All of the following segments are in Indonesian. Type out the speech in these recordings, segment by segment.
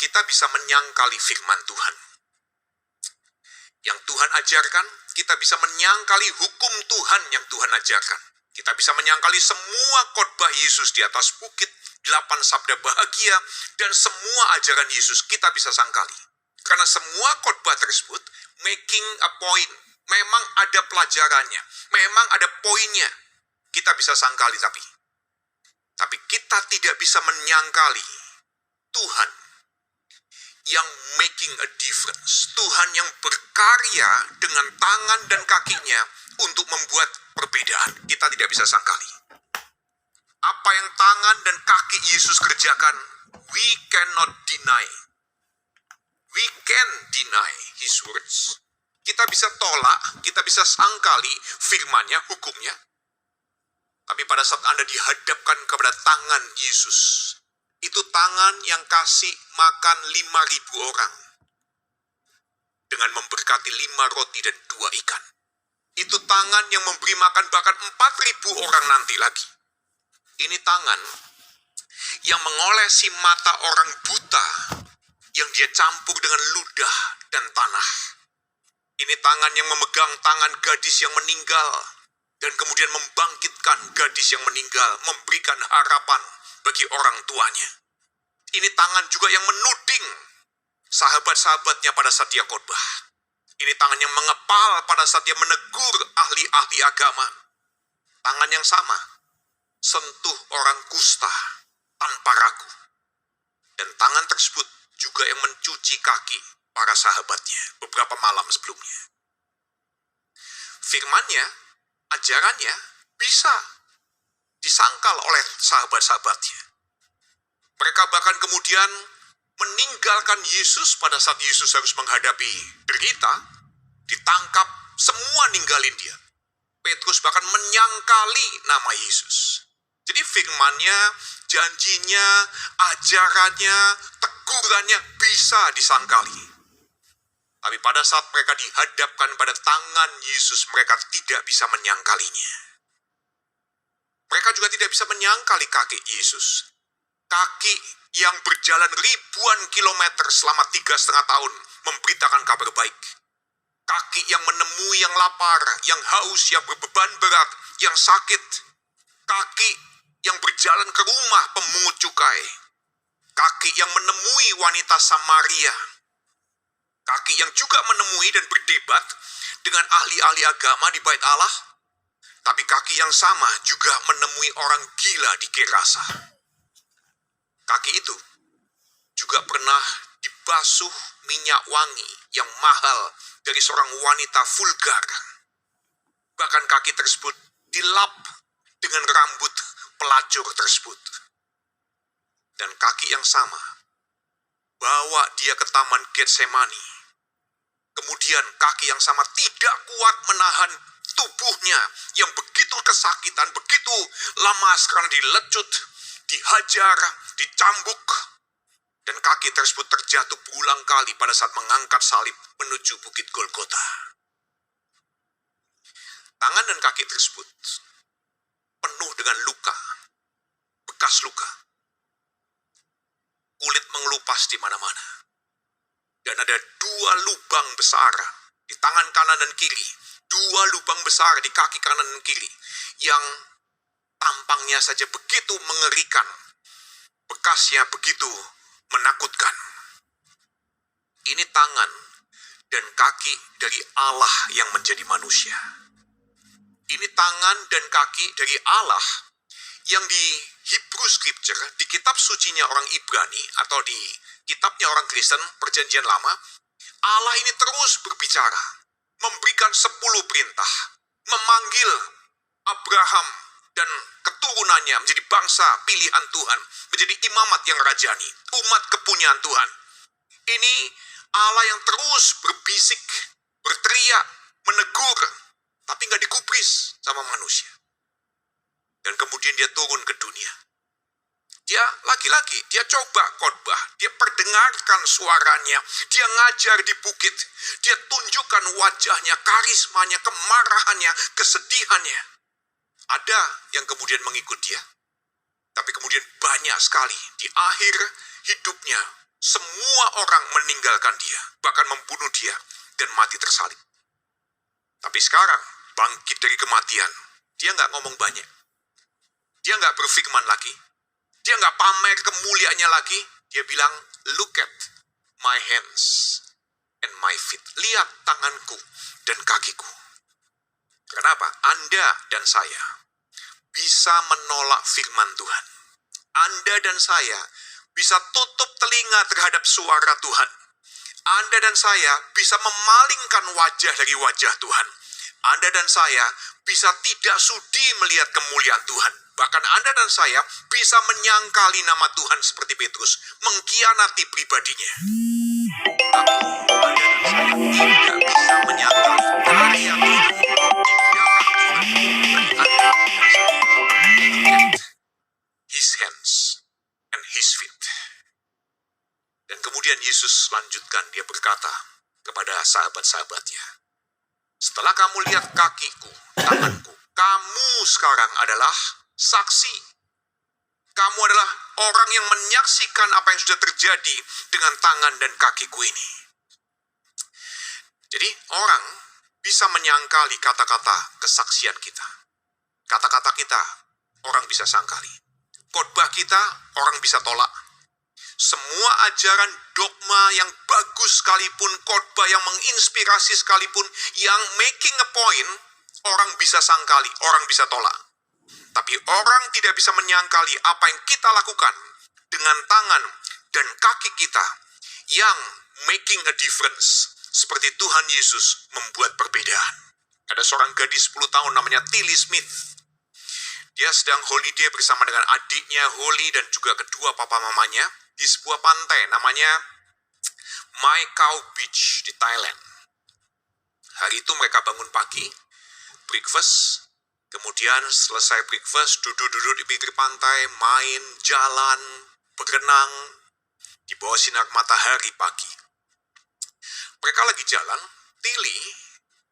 kita bisa menyangkali firman Tuhan. Yang Tuhan ajarkan, kita bisa menyangkali hukum Tuhan yang Tuhan ajarkan. Kita bisa menyangkali semua khotbah Yesus di atas bukit, 8 sabda bahagia, dan semua ajaran Yesus kita bisa sangkali. Karena semua khotbah tersebut making a point. Memang ada pelajarannya, memang ada poinnya. Kita bisa sangkali tapi kita tidak bisa menyangkali Tuhan yang making a difference. Tuhan yang berkarya dengan tangan dan kakinya untuk membuat perbedaan. Kita tidak bisa sangkali. Apa yang tangan dan kaki Yesus kerjakan, we cannot deny. We can deny His words. Kita bisa tolak, kita bisa sangkali firman-Nya, hukumnya. Tapi pada saat Anda dihadapkan kepada tangan Yesus, itu tangan yang kasih makan 5.000 orang. Dengan memberkati 5 roti dan 2 ikan. Itu tangan yang memberi makan bahkan 4.000 orang nanti lagi. Ini tangan yang mengolesi mata orang buta yang dia campur dengan ludah dan tanah. Ini tangan yang memegang tangan gadis yang meninggal dan kemudian membangkitkan gadis yang meninggal, memberikan harapan bagi orang tuanya. Ini tangan juga yang menuding sahabat-sahabatnya pada saat dia khotbah. Ini tangan yang mengepal pada saat dia menegur ahli-ahli agama. Tangan yang sama, sentuh orang kusta tanpa ragu. Dan tangan tersebut juga yang mencuci kaki para sahabatnya beberapa malam sebelumnya. Firman-Nya, ajarannya bisa disangkal oleh sahabat-sahabatnya. Mereka bahkan kemudian meninggalkan Yesus pada saat Yesus harus menghadapi derita, ditangkap, semua ninggalin dia. Petrus bahkan menyangkali nama Yesus. Jadi firman-Nya, janjinya, ajarannya, tegurannya bisa disangkali. Tapi pada saat mereka dihadapkan pada tangan Yesus, mereka tidak bisa menyangkalinya. Mereka juga tidak bisa menyangkali kaki Yesus. Kaki yang berjalan ribuan kilometer selama 3,5 tahun memberitakan kabar baik. Kaki yang menemui yang lapar, yang haus, yang berbeban berat, yang sakit. Kaki yang berjalan ke rumah pemungut cukai. Kaki yang menemui wanita Samaria. Kaki yang juga menemui dan berdebat dengan ahli-ahli agama di Bait Allah. Tapi kaki yang sama juga menemui orang gila di Gerasa. Kaki itu juga pernah dibasuh minyak wangi yang mahal dari seorang wanita vulgar. Bahkan kaki tersebut dilap dengan rambut pelacur tersebut. Dan kaki yang sama bawa dia ke Taman Getsemani. Kemudian kaki yang sama tidak kuat menahan tubuhnya yang begitu kesakitan, begitu lama karena dilecut, dihajar, dicambuk. Dan kaki tersebut terjatuh berulang kali pada saat mengangkat salib menuju Bukit Golgota. Tangan dan kaki tersebut penuh dengan luka, bekas luka. Kulit mengelupas di mana-mana. Dan ada 2 lubang besar di tangan kanan dan kiri. 2 lubang besar di kaki kanan dan kiri. Yang tampangnya saja begitu mengerikan. Bekasnya begitu menakutkan. Ini tangan dan kaki dari Allah yang menjadi manusia. Ini tangan dan kaki dari Allah yang di Hebrew Scripture, di kitab sucinya orang Ibrani atau di kitabnya orang Kristen Perjanjian Lama, Allah ini terus berbicara, memberikan 10 perintah, memanggil Abraham dan keturunannya menjadi bangsa pilihan Tuhan, menjadi imamat yang rajani, umat kepunyaan Tuhan. Ini Allah yang terus berbisik, berteriak, menegur, tapi nggak digubris sama manusia. Dan kemudian dia turun ke dunia. Dia lagi-lagi, dia coba khotbah, dia perdengarkan suaranya, dia ngajar di bukit, dia tunjukkan wajahnya, karismanya, kemarahannya, kesedihannya. Ada yang kemudian mengikut dia. Tapi kemudian banyak sekali di akhir hidupnya, Semua orang meninggalkan dia, bahkan membunuh dia dan mati tersalib. Tapi sekarang, bangkit dari kematian, dia nggak ngomong banyak. Dia nggak berfirman lagi. Dia nggak pamer kemuliaannya lagi. Dia bilang, look at my hands and my feet. Lihat tanganku dan kakiku. Kenapa? Anda dan saya bisa menolak firman Tuhan. Anda dan saya bisa tutup telinga terhadap suara Tuhan. Anda dan saya bisa memalingkan wajah dari wajah Tuhan. Anda dan saya bisa tidak sudi melihat kemuliaan Tuhan. Bahkan Anda dan saya bisa menyangkali nama Tuhan seperti Petrus, mengkhianati pribadinya. Tapi Anda dan saya tidak bisa menyangkali karya Tuhan, tindakan Tuhan bagi Anda dan saya. Look at his hands and his feet. Dan kemudian Yesus lanjutkan, dia berkata kepada sahabat-sahabatnya, setelah kamu lihat kakiku, tanganku, kamu sekarang adalah saksi. Kamu adalah orang yang menyaksikan apa yang sudah terjadi dengan tangan dan kakiku ini. Jadi orang bisa menyangkali kata-kata kesaksian kita. Kata-kata kita orang bisa sangkali. Khotbah kita orang bisa tolak. Semua ajaran dogma yang bagus sekalipun, khotbah yang menginspirasi sekalipun, yang making a point, orang bisa sangkali, orang bisa tolak. Tapi orang tidak bisa menyangkali apa yang kita lakukan dengan tangan dan kaki kita yang making a difference. Seperti Tuhan Yesus membuat perbedaan. Ada seorang gadis 10 tahun namanya Tilly Smith. Dia sedang holiday bersama dengan adiknya Holly dan juga kedua papa mamanya di sebuah pantai namanya Mai Khao Beach di Thailand. Hari itu mereka bangun pagi, breakfast, kemudian selesai breakfast, duduk-duduk di pinggir pantai, main, jalan, berenang, di bawah sinar matahari pagi. Mereka lagi jalan, Tilly,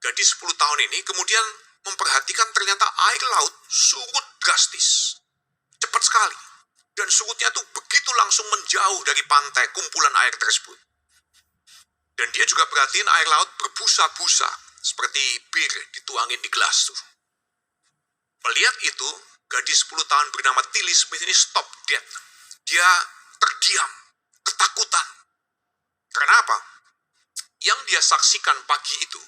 gadis 10 tahun ini, kemudian memperhatikan ternyata air laut surut drastis. Cepat sekali. Dan surutnya tuh begitu langsung menjauh dari pantai kumpulan air tersebut. Dan dia juga perhatiin air laut berbusa-busa, seperti bir dituangin di gelas tuh. Melihat itu, gadis 10 tahun bernama Tilly Smith ini stop dead. Dia terdiam, ketakutan. Karena apa? Yang dia saksikan pagi itu,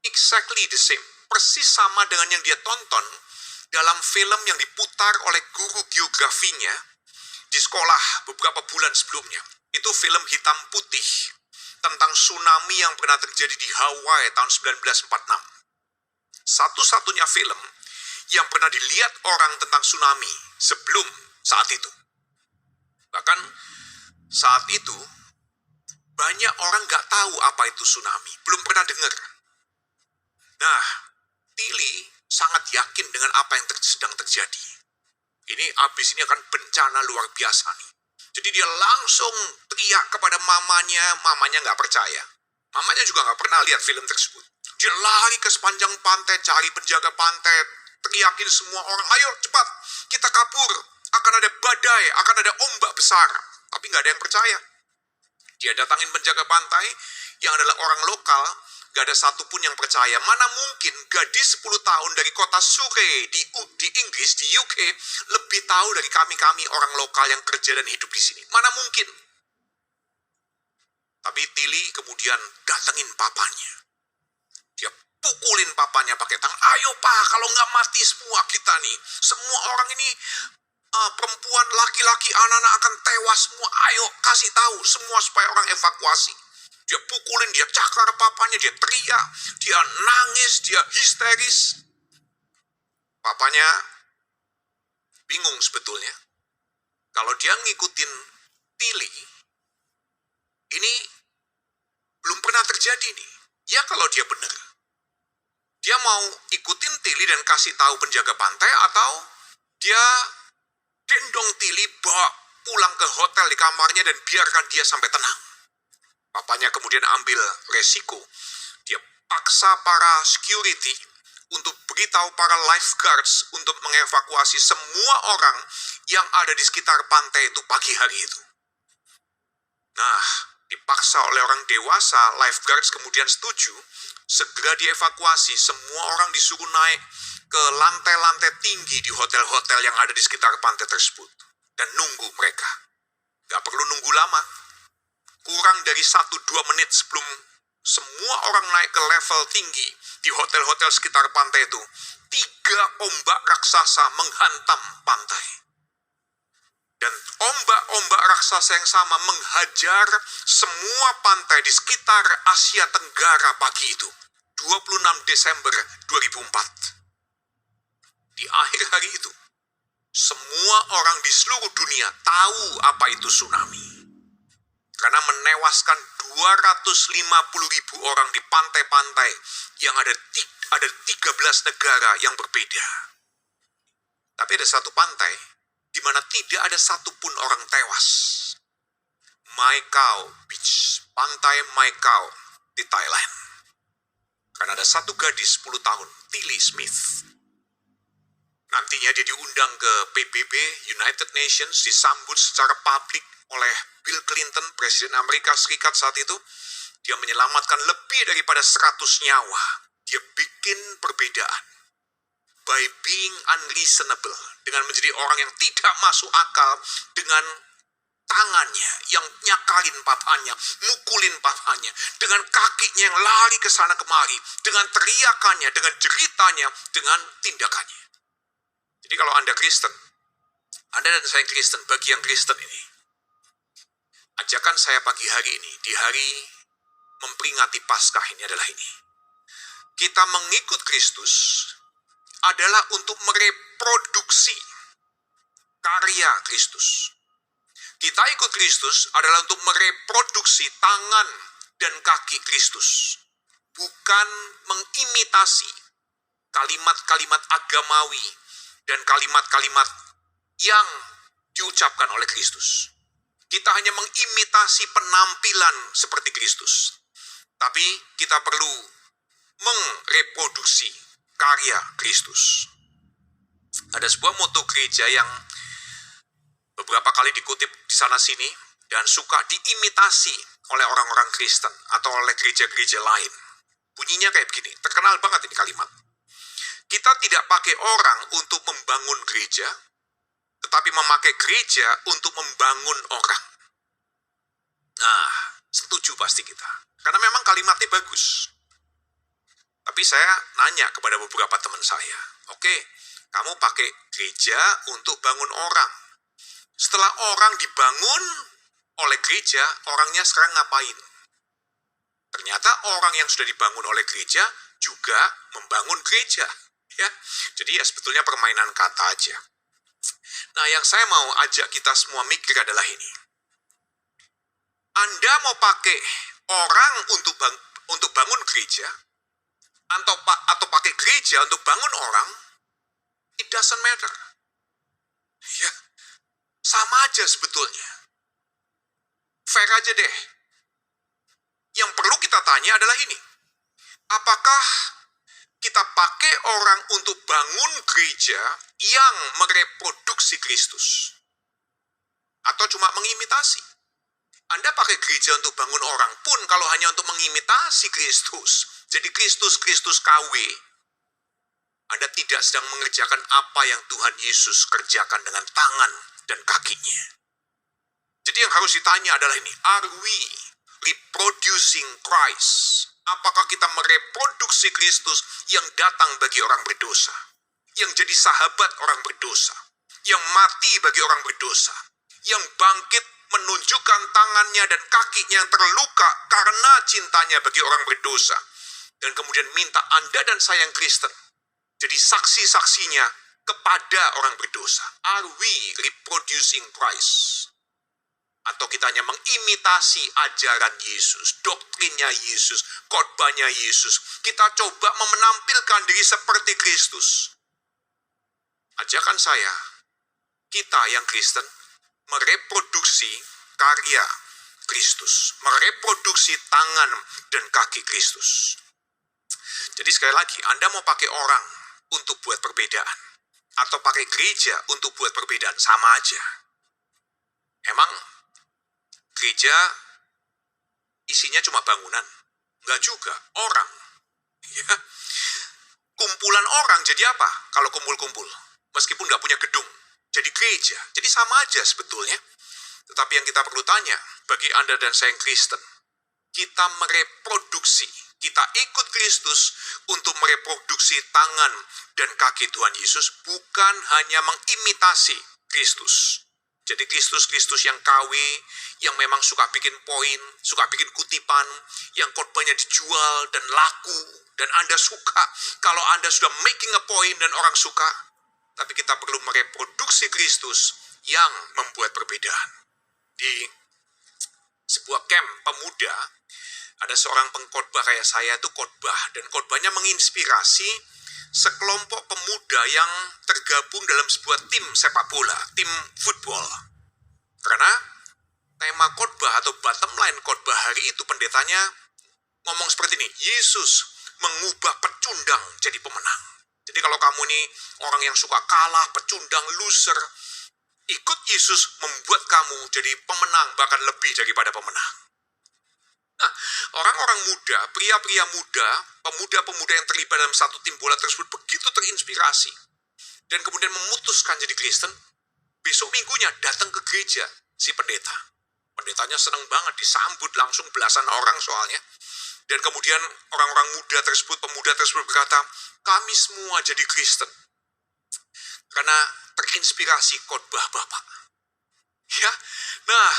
exactly the same, persis sama dengan yang dia tonton dalam film yang diputar oleh guru geografinya di sekolah beberapa bulan sebelumnya. Itu film hitam putih tentang tsunami yang pernah terjadi di Hawaii tahun 1946. Satu-satunya film yang pernah dilihat orang tentang tsunami sebelum saat itu. Bahkan saat itu banyak orang gak tahu apa itu tsunami, belum pernah dengar. Nah, Tilly sangat yakin dengan apa yang sedang terjadi. Ini abis ini akan bencana luar biasa nih. Jadi dia langsung teriak kepada mamanya gak percaya. Mamanya juga gak pernah lihat film tersebut. Dia lari ke sepanjang pantai, cari penjaga pantai, teriakin semua orang, ayo cepat, kita kabur, akan ada badai, akan ada ombak besar. Tapi gak ada yang percaya. Dia datangin penjaga pantai yang adalah orang lokal, gak ada satupun yang percaya. Mana mungkin gadis 10 tahun dari kota Surrey di Inggris, di UK, lebih tahu dari kami orang lokal yang kerja dan hidup di sini. Mana mungkin. Tapi Tilly kemudian datengin papanya. Dia pukulin papanya pakai tangan. Ayo pak, kalau nggak mati semua kita nih. Semua orang ini, perempuan, laki-laki, anak-anak akan tewas semua. Ayo kasih tahu semua supaya orang evakuasi. Dia pukulin, dia cakar papanya, dia teriak, dia nangis, dia histeris. Papanya bingung sebetulnya. Kalau dia ngikutin Tilly, ini belum pernah terjadi nih. Ya kalau dia benar. Dia mau ikutin Tilly dan kasih tahu penjaga pantai, atau dia gendong Tilly bawa pulang ke hotel di kamarnya dan biarkan dia sampai tenang. Papanya kemudian ambil resiko. Dia paksa para security untuk beritahu para lifeguards untuk mengevakuasi semua orang yang ada di sekitar pantai itu pagi hari itu. Nah, dipaksa oleh orang dewasa, lifeguards kemudian setuju, segera dievakuasi, semua orang disuruh naik ke lantai-lantai tinggi di hotel-hotel yang ada di sekitar pantai tersebut. Dan nunggu mereka. Gak perlu nunggu lama. Kurang dari 1-2 menit sebelum semua orang naik ke level tinggi di hotel-hotel sekitar pantai itu, 3 ombak raksasa menghantam pantai. Dan ombak-ombak raksasa yang sama menghajar semua pantai di sekitar Asia Tenggara pagi itu, 26 Desember 2004. Di akhir hari itu, semua orang di seluruh dunia tahu apa itu tsunami. Karena menewaskan 250.000 orang di pantai-pantai yang ada 13 negara yang berbeda. Tapi ada satu pantai di mana tidak ada satupun orang tewas. Mai Khao Beach, pantai Mai Khao di Thailand. Karena ada satu gadis 10 tahun, Tilly Smith. Nantinya dia diundang ke PBB, United Nations, disambut secara publik oleh Bill Clinton, Presiden Amerika Serikat saat itu. Dia menyelamatkan lebih daripada 100 nyawa. Dia bikin perbedaan. By being unreasonable, dengan menjadi orang yang tidak masuk akal, dengan tangannya yang nyakalin papanya, mukulin papanya, dengan kakinya yang lari ke sana kemari, dengan teriakannya, dengan jeritanya, dengan tindakannya. Jadi kalau Anda Kristen, Anda dan saya Kristen, bagi yang Kristen ini, ajakan saya pagi hari ini, di hari memperingati Paskah ini adalah ini. Kita mengikut Kristus adalah untuk mereproduksi karya Kristus. Kita ikut Kristus adalah untuk mereproduksi tangan dan kaki Kristus. Bukan mengimitasi kalimat-kalimat agamawi dan kalimat-kalimat yang diucapkan oleh Kristus. Kita hanya mengimitasi penampilan seperti Kristus. Tapi kita perlu mereproduksi karya Kristus. Ada sebuah moto gereja yang beberapa kali dikutip di sana-sini dan suka diimitasi oleh orang-orang Kristen atau oleh gereja-gereja lain. Bunyinya kayak begini, terkenal banget ini kalimat. Kita tidak pakai orang untuk membangun gereja, tetapi memakai gereja untuk membangun orang. Nah, setuju pasti kita. Karena memang kalimatnya bagus. Tapi saya nanya kepada beberapa teman saya, oke, kamu pakai gereja untuk bangun orang. Setelah orang dibangun oleh gereja, orangnya sekarang ngapain? Ternyata orang yang sudah dibangun oleh gereja juga membangun gereja. Ya, jadi ya sebetulnya permainan kata aja. Nah, yang saya mau ajak kita semua mikir adalah ini. Anda mau pakai orang untuk bangun gereja, atau pakai gereja untuk bangun orang, it doesn't matter. Ya, sama aja sebetulnya. Fair aja deh. Yang perlu kita tanya adalah ini. Apakah kita pakai orang untuk bangun gereja yang mereproduksi Kristus? Atau cuma mengimitasi? Anda pakai gereja untuk bangun orang pun kalau hanya untuk mengimitasi Kristus. Jadi Kristus KW. Anda tidak sedang mengerjakan apa yang Tuhan Yesus kerjakan dengan tangan dan kakinya. Jadi yang harus ditanya adalah ini. Are we reproducing Christ? Apakah kita mereproduksi Kristus yang datang bagi orang berdosa? Yang jadi sahabat orang berdosa? Yang mati bagi orang berdosa? Yang bangkit menunjukkan tangannya dan kakinya yang terluka karena cintanya bagi orang berdosa. Dan kemudian minta Anda dan saya yang Kristen jadi saksi-saksinya kepada orang berdosa. Are we reproducing Christ? Atau kita hanya mengimitasi ajaran Yesus, doktrinnya Yesus, khotbahnya Yesus. Kita coba menampilkan diri seperti Kristus. Ajakan saya, kita yang Kristen, mereproduksi karya Kristus. Mereproduksi tangan dan kaki Kristus. Jadi sekali lagi, Anda mau pakai orang untuk buat perbedaan. Atau pakai gereja untuk buat perbedaan, sama aja. Emang gereja isinya cuma bangunan. Enggak juga, orang. Ya. Kumpulan orang jadi apa kalau kumpul-kumpul? Meskipun nggak punya gedung, jadi gereja. Jadi sama aja sebetulnya. Tetapi yang kita perlu tanya, bagi Anda dan saya yang Kristen, kita mereproduksi, kita ikut Kristus untuk mereproduksi tangan dan kaki Tuhan Yesus, bukan hanya mengimitasi Kristus. Jadi Kristus yang KW, yang memang suka bikin poin, suka bikin kutipan, yang khotbahnya dijual dan laku, dan Anda suka kalau Anda sudah making a point dan orang suka. Tapi kita perlu mereproduksi Kristus yang membuat perbedaan. Di sebuah camp pemuda, ada seorang pengkhotbah kayak saya itu khotbah, dan khotbahnya menginspirasi sekelompok pemuda yang tergabung dalam sebuah tim sepak bola, tim football. Karena tema khotbah atau bottom line khotbah hari itu pendetanya ngomong seperti ini, Yesus mengubah pecundang jadi pemenang. Jadi kalau kamu nih orang yang suka kalah, pecundang, loser, ikut Yesus membuat kamu jadi pemenang, bahkan lebih daripada pemenang. Nah, orang-orang muda, pria-pria muda, pemuda-pemuda yang terlibat dalam satu tim bola tersebut begitu terinspirasi dan kemudian memutuskan jadi Kristen. Besok minggunya datang ke gereja si pendeta. Pendetanya senang banget, disambut langsung belasan orang soalnya. Dan kemudian orang-orang muda tersebut, pemuda tersebut berkata, kami semua jadi Kristen karena terinspirasi khotbah Bapak. Ya, nah,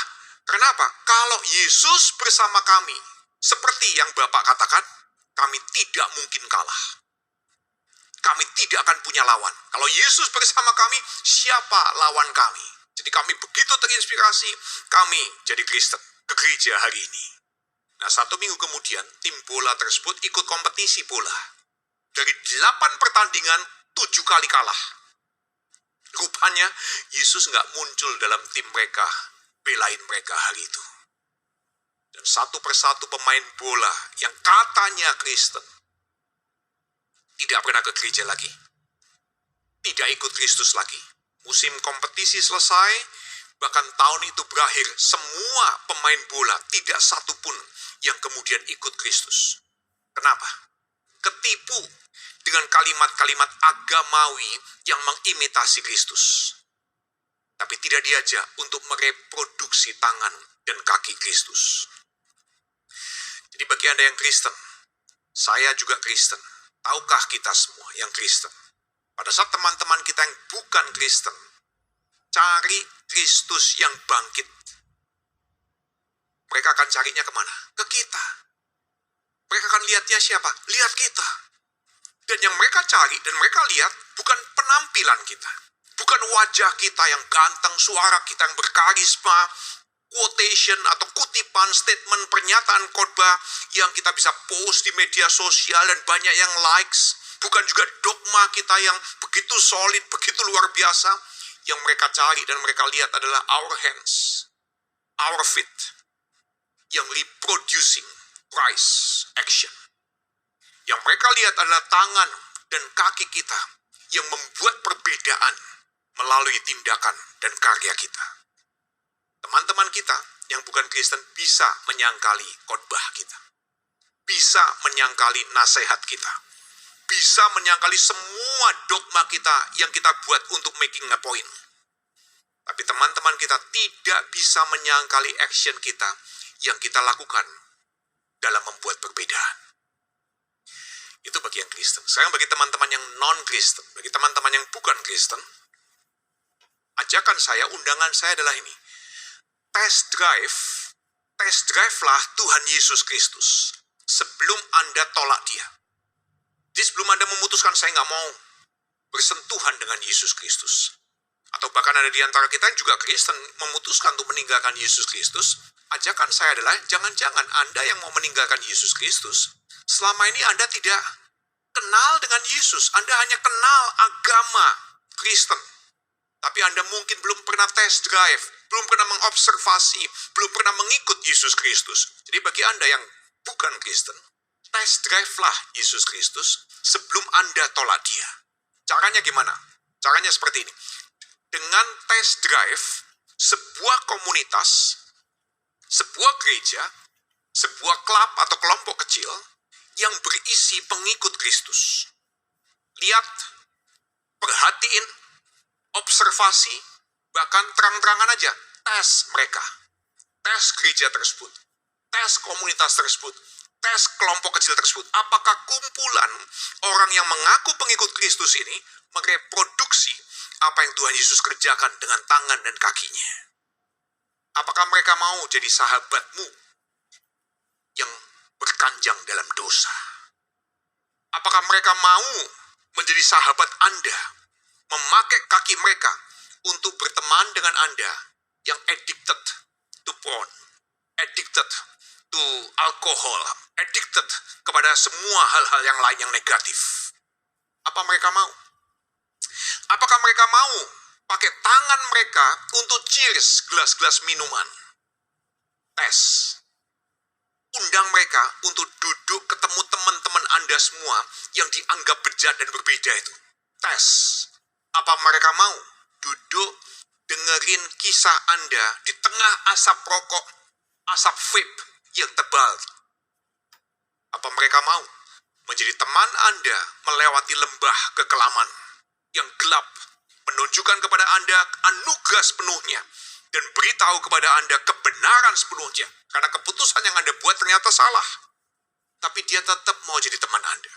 kenapa? Kalau Yesus bersama kami, seperti yang Bapak katakan, kami tidak mungkin kalah. Kami tidak akan punya lawan. Kalau Yesus bersama kami, siapa lawan kami? Jadi kami begitu terinspirasi, kami jadi Kristen ke gereja hari ini. Nah, 1 minggu kemudian, tim bola tersebut ikut kompetisi bola. Dari 8 pertandingan, 7 kali kalah. Rupanya, Yesus nggak muncul dalam tim mereka, belain mereka hari itu. Dan satu persatu pemain bola yang katanya Kristen, tidak pernah ke gereja lagi. Tidak ikut Kristus lagi. Musim kompetisi selesai, bahkan tahun itu berakhir, semua pemain bola, tidak satu pun yang kemudian ikut Kristus. Kenapa? Ketipu dengan kalimat-kalimat agamawi yang mengimitasi Kristus. Tapi tidak diajak untuk mereproduksi tangan dan kaki Kristus. Jadi bagi Anda yang Kristen, saya juga Kristen. Tahukah kita semua yang Kristen? Pada saat teman-teman kita yang bukan Kristen, cari Kristus yang bangkit. Mereka akan carinya kemana? Ke kita. Mereka akan lihatnya siapa? Lihat kita. Dan yang mereka cari dan mereka lihat bukan penampilan kita. Bukan wajah kita yang ganteng, suara kita yang berkarisma, quotation atau kutipan, statement, pernyataan khotbah yang kita bisa post di media sosial dan banyak yang likes. Bukan juga dogma kita yang begitu solid, begitu luar biasa. Yang mereka cari dan mereka lihat adalah our hands, our feet, yang reproducing Christ action. Yang mereka lihat adalah tangan dan kaki kita yang membuat perbedaan melalui tindakan dan karya kita. Teman-teman kita yang bukan Kristen bisa menyangkali khotbah kita. Bisa menyangkali nasihat kita. Bisa menyangkali semua dogma kita yang kita buat untuk making a point. Tapi teman-teman kita tidak bisa menyangkali action kita yang kita lakukan dalam membuat perbedaan. Itu bagi yang Kristen. Sekarang bagi teman-teman yang non-Kristen, bagi teman-teman yang bukan Kristen, ajakan saya, undangan saya adalah ini. Test drive-lah Tuhan Yesus Kristus sebelum Anda tolak dia. Jadi sebelum Anda memutuskan saya nggak mau bersentuhan dengan Yesus Kristus, atau bahkan ada di antara kita yang juga Kristen memutuskan untuk meninggalkan Yesus Kristus, ajakan saya adalah jangan-jangan Anda yang mau meninggalkan Yesus Kristus, selama ini Anda tidak kenal dengan Yesus. Anda hanya kenal agama Kristen. Tapi Anda mungkin belum pernah test drive, belum pernah mengobservasi, belum pernah mengikut Yesus Kristus. Jadi bagi Anda yang bukan Kristen, test drive-lah Yesus Kristus sebelum Anda tolak dia. Caranya gimana? Caranya seperti ini. Dengan test drive sebuah komunitas, Sebuah gereja, sebuah klub atau kelompok kecil yang berisi pengikut Kristus. Lihat, perhatiin, observasi, bahkan terang-terangan aja, tes mereka. Tes gereja tersebut, tes komunitas tersebut, tes kelompok kecil tersebut. Apakah kumpulan orang yang mengaku pengikut Kristus ini mereproduksi apa yang Tuhan Yesus kerjakan dengan tangan dan kakinya? Apakah mereka mau jadi sahabatmu yang berkanjang dalam dosa? Apakah mereka mau menjadi sahabat Anda, memakai kaki mereka untuk berteman dengan Anda yang addicted to porn, addicted to alkohol, addicted kepada semua hal-hal yang lain yang negatif? Apa mereka mau? Apakah mereka mau pakai tangan mereka untuk cheers gelas-gelas minuman? Tes. Undang mereka untuk duduk ketemu teman-teman Anda semua yang dianggap bejat dan berbeda itu. Tes. Apa mereka mau duduk dengerin kisah Anda di tengah asap rokok, asap vape yang tebal? Apa mereka mau menjadi teman Anda melewati lembah kekelaman yang gelap, menunjukkan kepada Anda anugerah sepenuhnya, dan beritahu kepada Anda kebenaran sepenuhnya, karena keputusan yang Anda buat ternyata salah. Tapi dia tetap mau jadi teman Anda.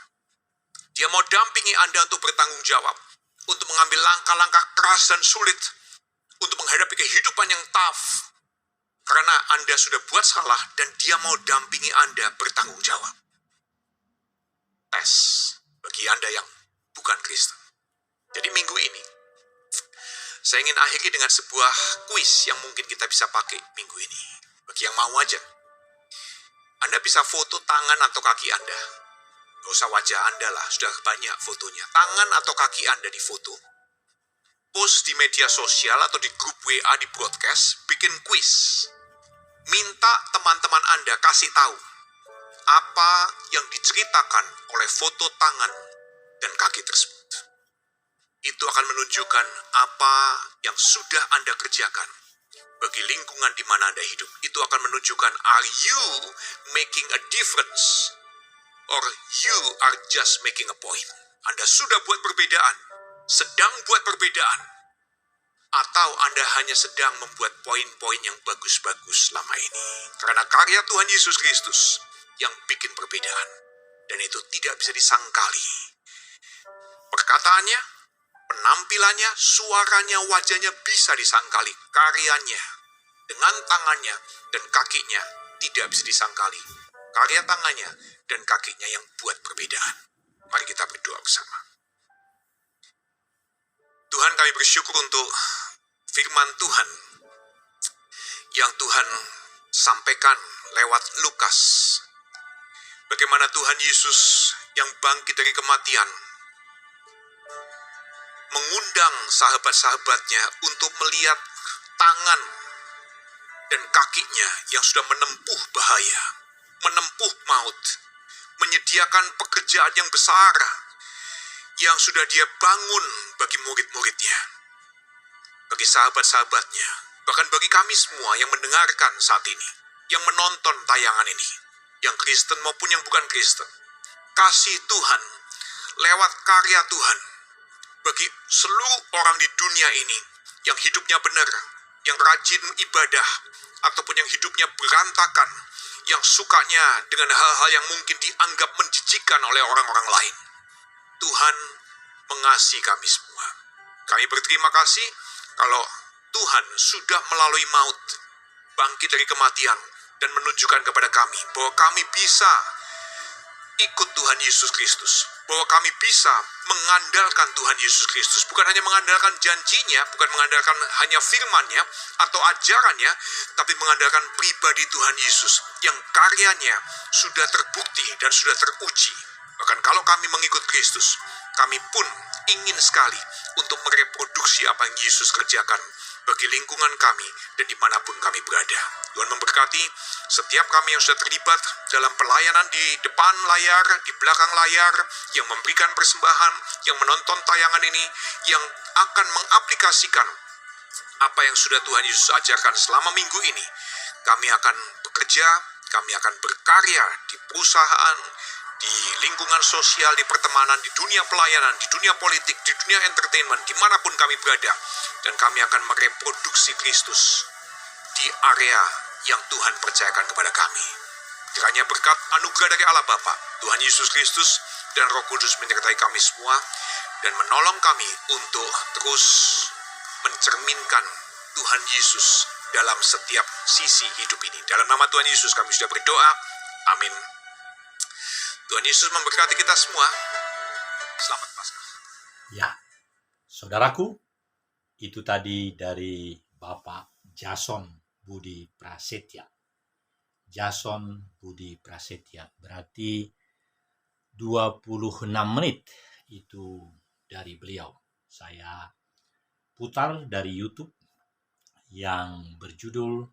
Dia mau dampingi Anda untuk bertanggung jawab, untuk mengambil langkah-langkah keras dan sulit, untuk menghadapi kehidupan yang tough. Karena Anda sudah buat salah, dan dia mau dampingi Anda bertanggung jawab. Tes bagi Anda yang bukan Kristen. Jadi minggu ini, saya ingin akhiri dengan sebuah kuis yang mungkin kita bisa pakai minggu ini. Bagi yang mau aja. Anda bisa foto tangan atau kaki Anda. Gak usah wajah Anda lah, sudah banyak fotonya. Tangan atau kaki Anda difoto. Post di media sosial atau di grup WA di broadcast, bikin kuis. Minta teman-teman Anda kasih tahu apa yang diceritakan oleh foto tangan dan kaki tersebut. Itu akan menunjukkan apa yang sudah Anda kerjakan bagi lingkungan di mana Anda hidup. Itu akan menunjukkan, are you making a difference? Or you are just making a point? Anda sudah buat perbedaan, sedang buat perbedaan, atau Anda hanya sedang membuat poin-poin yang bagus-bagus selama ini. Karena karya Tuhan Yesus Kristus yang bikin perbedaan. Dan itu tidak bisa disangkali. Perkataannya, penampilannya, suaranya, wajahnya bisa disangkali. Karyanya, dengan tangannya dan kakinya, tidak bisa disangkali. Karya tangannya dan kakinya yang buat perbedaan. Mari kita berdoa bersama. Tuhan, kami bersyukur untuk firman Tuhan yang Tuhan sampaikan lewat Lukas. Bagaimana Tuhan Yesus yang bangkit dari kematian mengundang sahabat-sahabatnya untuk melihat tangan dan kakinya yang sudah menempuh bahaya, menempuh maut, menyediakan pekerjaan yang besar yang sudah dia bangun bagi murid-muridnya, bagi sahabat-sahabatnya, bahkan bagi kami semua yang mendengarkan saat ini, yang menonton tayangan ini, yang Kristen maupun yang bukan Kristen. Kasih Tuhan lewat karya Tuhan bagi seluruh orang di dunia ini yang hidupnya benar, yang rajin ibadah, ataupun yang hidupnya berantakan, yang sukanya dengan hal-hal yang mungkin dianggap menjijikan oleh orang-orang lain. Tuhan mengasihi kami semua. Kami berterima kasih kalau Tuhan sudah melalui maut, bangkit dari kematian, dan menunjukkan kepada kami bahwa kami bisa ikut Tuhan Yesus Kristus, bahwa kami bisa mengandalkan Tuhan Yesus Kristus, bukan hanya mengandalkan janjinya, bukan mengandalkan hanya firman-Nya atau ajarannya, tapi mengandalkan pribadi Tuhan Yesus yang karyanya sudah terbukti dan sudah teruji. Bahkan kalau kami mengikut Kristus, kami pun ingin sekali untuk mereproduksi apa yang Yesus kerjakan bagi lingkungan kami dan dimanapun kami berada. Tuhan memberkati setiap kami yang sudah terlibat dalam pelayanan di depan layar, di belakang layar, yang memberikan persembahan, yang menonton tayangan ini, yang akan mengaplikasikan apa yang sudah Tuhan Yesus ajarkan selama minggu ini. Kami akan bekerja, kami akan berkarya di perusahaan, di lingkungan sosial, di pertemanan, di dunia pelayanan, di dunia politik, di dunia entertainment, dimanapun kami berada. Dan kami akan mereproduksi Kristus di area yang Tuhan percayakan kepada kami. Kiranya berkat anugerah dari Allah Bapa, Tuhan Yesus Kristus, dan Roh Kudus menyertai kami semua, dan menolong kami untuk terus mencerminkan Tuhan Yesus dalam setiap sisi hidup ini. Dalam nama Tuhan Yesus kami sudah berdoa. Amin. Tuhan Yesus memberkati kita semua. Selamat Paskah. Ya, saudaraku, itu tadi dari Bapak Jason Budi Prasetya. Jason Budi Prasetya berarti 26 menit itu dari beliau. Saya putar dari YouTube yang berjudul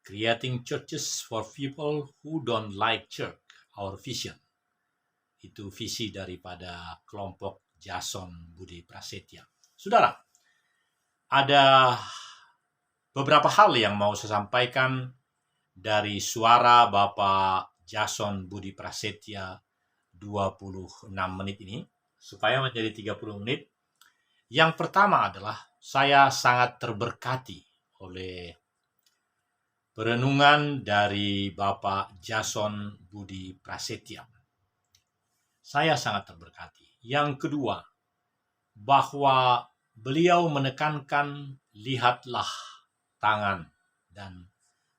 Creating Churches for People Who Don't Like Church, Our Vision. Itu visi daripada kelompok Jason Budi Prasetya. Saudara, ada beberapa hal yang mau saya sampaikan dari suara Bapak Jason Budi Prasetya 26 menit ini, supaya menjadi 30 menit. Yang pertama adalah saya sangat terberkati oleh perenungan dari Bapak Jason Budi Prasetya. Saya sangat terberkati. Yang kedua, bahwa beliau menekankan lihatlah tangan dan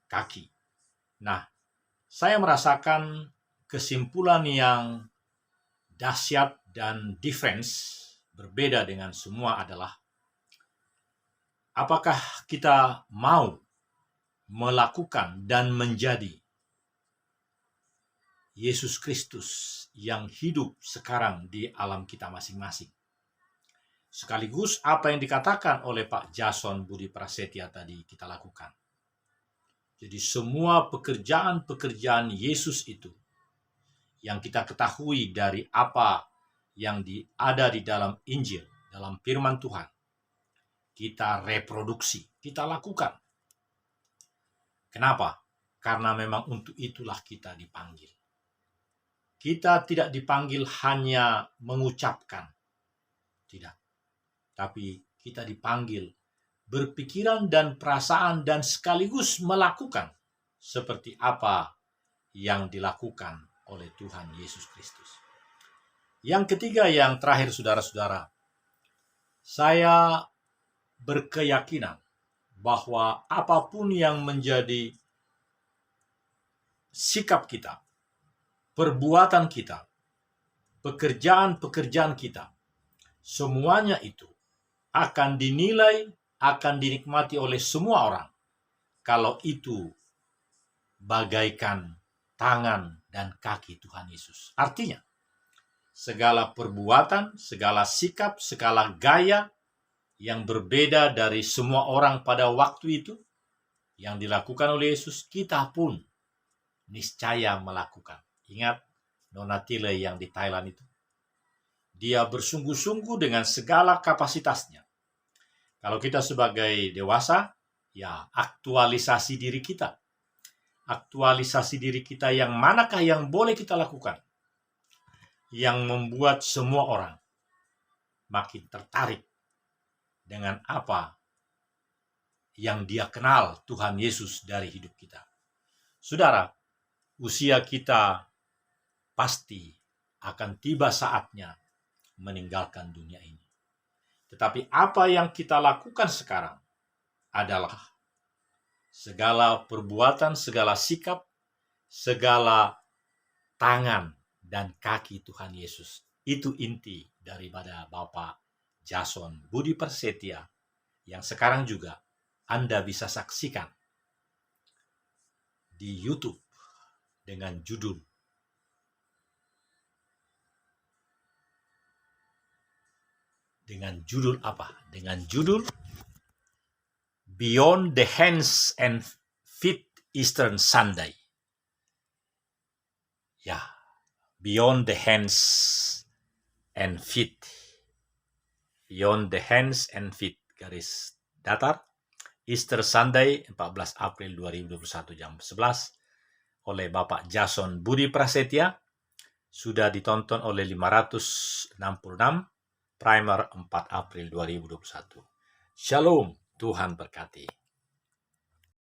kaki. Nah, saya merasakan kesimpulan yang dahsyat dan difference, berbeda dengan semua adalah apakah kita mau melakukan dan menjadi Yesus Kristus yang hidup sekarang di alam kita masing-masing. Sekaligus apa yang dikatakan oleh Pak Jason Budi Prasetya tadi kita lakukan. Jadi semua pekerjaan-pekerjaan Yesus itu yang kita ketahui dari apa yang ada di dalam Injil, dalam firman Tuhan, kita reproduksi, kita lakukan. Kenapa? Karena memang untuk itulah kita dipanggil. Kita tidak dipanggil hanya mengucapkan, tidak. Tapi kita dipanggil berpikiran dan perasaan dan sekaligus melakukan seperti apa yang dilakukan oleh Tuhan Yesus Kristus. Yang ketiga, yang terakhir saudara-saudara, saya berkeyakinan bahwa apapun yang menjadi sikap kita, perbuatan kita, pekerjaan-pekerjaan kita, semuanya itu akan dinilai, akan dinikmati oleh semua orang kalau itu bagaikan tangan dan kaki Tuhan Yesus. Artinya, segala perbuatan, segala sikap, segala gaya yang berbeda dari semua orang pada waktu itu yang dilakukan oleh Yesus, kita pun niscaya melakukan. Ingat Nona Tile yang di Thailand itu. Dia bersungguh-sungguh dengan segala kapasitasnya. Kalau kita sebagai dewasa, ya aktualisasi diri kita. Aktualisasi diri kita yang manakah yang boleh kita lakukan. Yang membuat semua orang makin tertarik dengan apa yang dia kenal Tuhan Yesus dari hidup kita. Saudara, usia kita pasti akan tiba saatnya meninggalkan dunia ini. Tetapi apa yang kita lakukan sekarang adalah segala perbuatan, segala sikap, segala tangan dan kaki Tuhan Yesus. Itu inti daripada Bapak Jason Budi Prasetya yang sekarang juga Anda bisa saksikan di YouTube dengan judul apa? Dengan judul Beyond the Hands and Feet Easter Sunday. Ya, Beyond the Hands and Feet. Beyond the Hands and Feet, garis datar, Easter Sunday 14 April 2021 jam 11 oleh Bapak Jason Budi Prasetya. Sudah ditonton oleh 566, primer 4 April 2021. Shalom, Tuhan berkati.